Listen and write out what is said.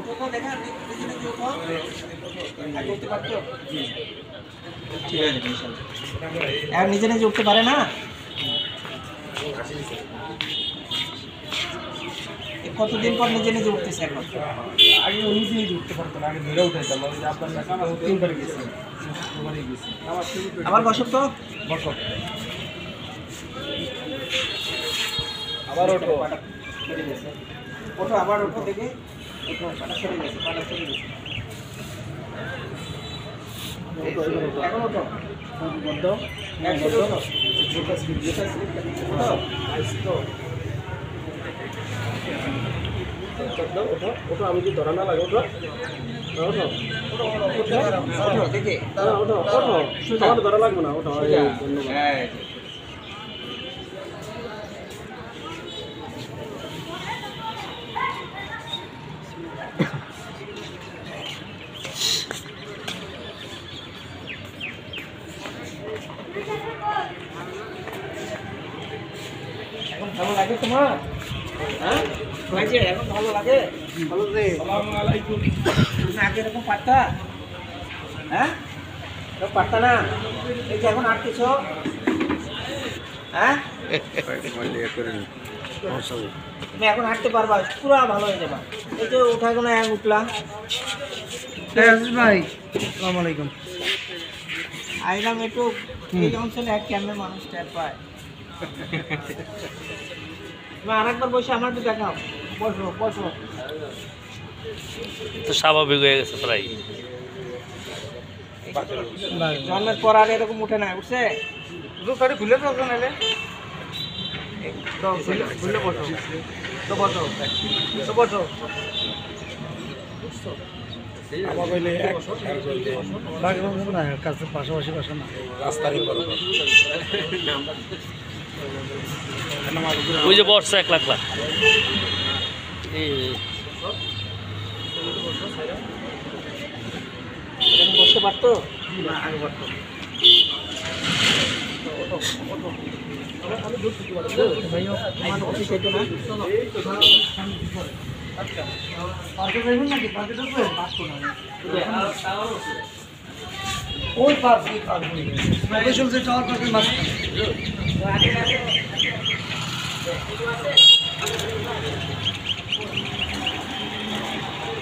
ঠিক আছে আর নিজে নিজে উঠতে পারে না। কতদিন পর নিজে নিজে উঠতেছে এখন? আগে ও নিজে নিজে উঠতে পারতো না, আগে ধরে উঠাইতাম। আপনার তিনবার গেছে, আবার বসত তো বসো আবার ওঠো, ওঠো আবার ওঠো দেখে, ওঠো পাটা সরে গেছে, পাটা সরে গেছে, এখন ওঠো বন্ধ একসাথে ওঠো, যেটা স্লিপ ওঠো ওঠো ওঠো, আমি যদি ধরা না লাগে ওঠো ওঠো ওঠো দেখে ওঠো ওঠো, আমার ধরা লাগবে না, ওঠো। হ্যাঁ এখন ভালো লাগে তোমার? হ্যাঁ হয়েছে, এখন ভালো লাগে? ভালো রে, আসসালামু আলাইকুম। তুমি আগে এরকম পারতা? হ্যাঁ এরকম পারতা না, এই যে এখন আটকেছ, হ্যাঁ তুমি এখন হাঁটতে পারবা, পুরো ভালো হয়ে যাবা। এই যে উঠা কোনো এক উঠলা। ভাই আসসালামু আলাইকুম। আইলাম একটু এই অঞ্চলে এক ক্যাম্পে মানুষ টের পায়। তুমি আরেকবার বসে আমার একটু দেখাও, বসো বসো। তো স্বাভাবিক হয়ে গেছে প্রায়। জন্মের পর আর এরকম উঠে না, উঠছে জুতারে খুলে তো নাইলে খুলে বসো, তো বসো তো বসো। পাশাপাশি বসে না, ওই যে বর্ষা 1 লাখ লাখ বসতে পারতো না, আগে পারতো। ওই পাশ ওই পাশ প্রফেশনাল যে টাওয়ার পাশে মাছ